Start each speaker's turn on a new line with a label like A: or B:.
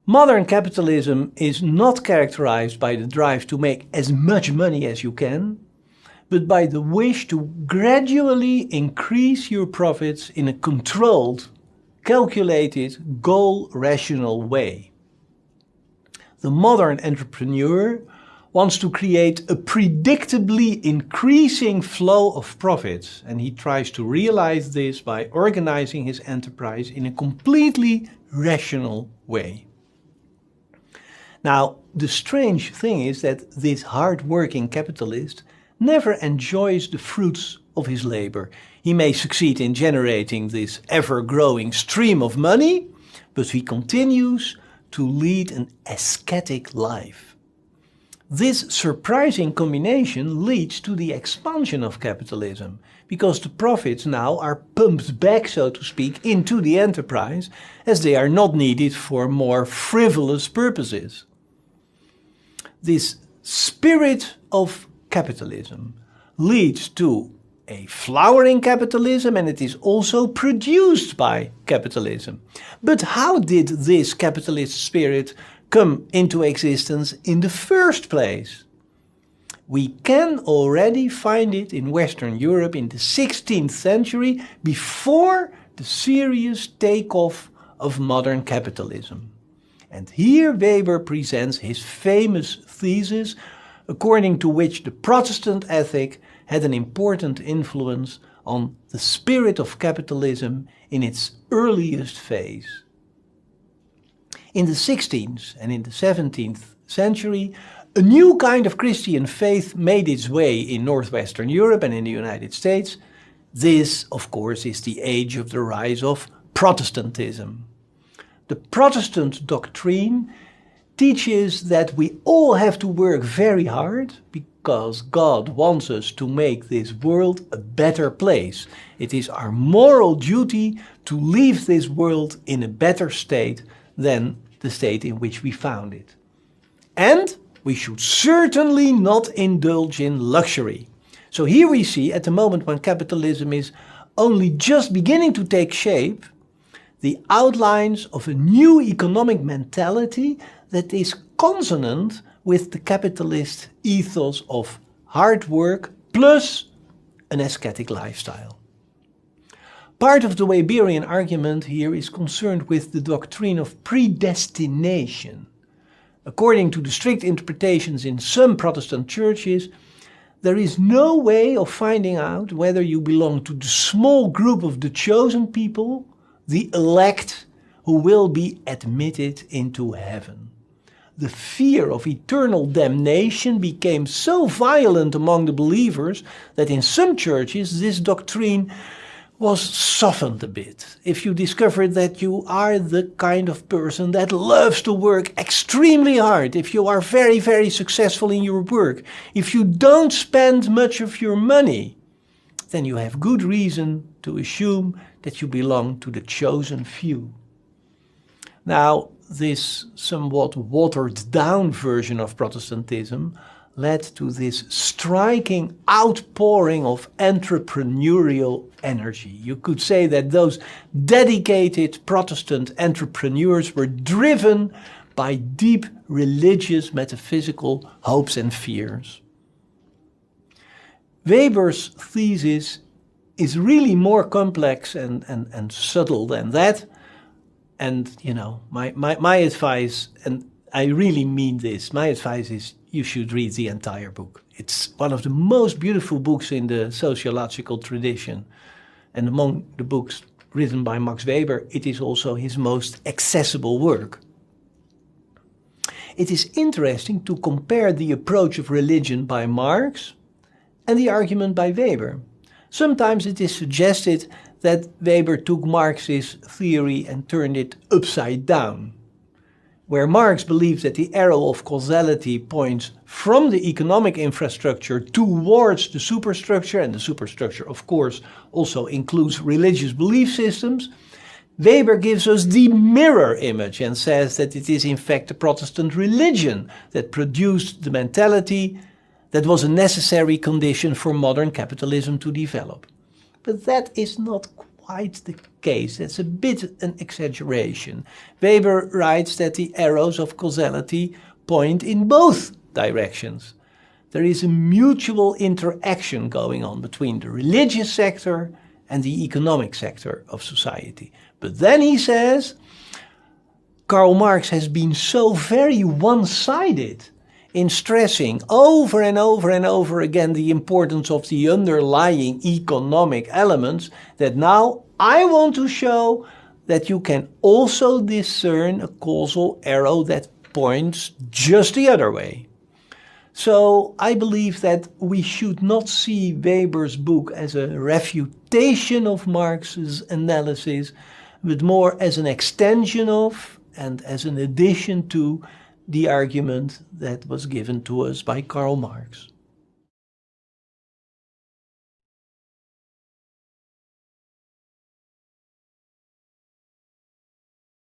A: Modern capitalism is not characterized by the drive to make as much money as you can, but by the wish to gradually increase your profits in a controlled, calculated, goal-rational way. The modern entrepreneur wants to create a predictably increasing flow of profits, and he tries to realize this by organizing his enterprise in a completely rational way. Now, the strange thing is that this hard-working capitalist never enjoys the fruits of his labor. He may succeed in generating this ever-growing stream of money, but he continues to lead an ascetic life. This surprising combination leads to the expansion of capitalism, because the profits now are pumped back, so to speak, into the enterprise, as they are not needed for more frivolous purposes. This spirit of capitalism leads to a flowering capitalism, and it is also produced by capitalism. But how did this capitalist spirit come into existence in the first place? We can already find it in Western Europe in the 16th century, before the serious takeoff of modern capitalism. And here Weber presents his famous thesis, according to which the Protestant ethic had an important influence on the spirit of capitalism in its earliest phase. In the 16th and in the 17th century, a new kind of Christian faith made its way in northwestern Europe and in the United States. This, of course, is the age of the rise of Protestantism. The Protestant doctrine teaches that we all have to work very hard because God wants us to make this world a better place. It is our moral duty to leave this world in a better state than the state in which we found it. And we should certainly not indulge in luxury. So here we see, at the moment when capitalism is only just beginning to take shape, the outlines of a new economic mentality that is consonant with the capitalist ethos of hard work plus an ascetic lifestyle. Part of the Weberian argument here is concerned with the doctrine of predestination. According to the strict interpretations in some Protestant churches, there is no way of finding out whether you belong to the small group of the chosen people, the elect, who will be admitted into heaven. The fear of eternal damnation became so violent among the believers that in some churches this doctrine was softened a bit. If you discover that you are the kind of person that loves to work extremely hard, if you are very, very successful in your work, if you don't spend much of your money, then you have good reason to assume that you belong to the chosen few. Now, this somewhat watered down version of Protestantism led to this striking outpouring of entrepreneurial energy. You could say that those dedicated Protestant entrepreneurs were driven by deep religious metaphysical hopes and fears. Weber's thesis is really more complex and subtle than that. And, you know, my advice, and I really mean this, my advice is you should read the entire book. It's one of the most beautiful books in the sociological tradition. And among the books written by Max Weber, it is also his most accessible work. It is interesting to compare the approach of religion by Marx and the argument by Weber. Sometimes it is suggested that Weber took Marx's theory and turned it upside down. Where Marx believes that the arrow of causality points from the economic infrastructure towards the superstructure, and the superstructure, of course, also includes religious belief systems, Weber gives us the mirror image and says that it is in fact the Protestant religion that produced the mentality that was a necessary condition for modern capitalism to develop. But that is not quite the case. That's a bit an exaggeration. Weber writes that the arrows of causality point in both directions. There is a mutual interaction going on between the religious sector and the economic sector of society. But then he says, Karl Marx has been so very one-sided in stressing over and over and over again the importance of the underlying economic elements that now I want to show that you can also discern a causal arrow that points just the other way. So I believe that we should not see Weber's book as a refutation of Marx's analysis, but more as an extension of and as an addition to the argument that was given to us by Karl Marx.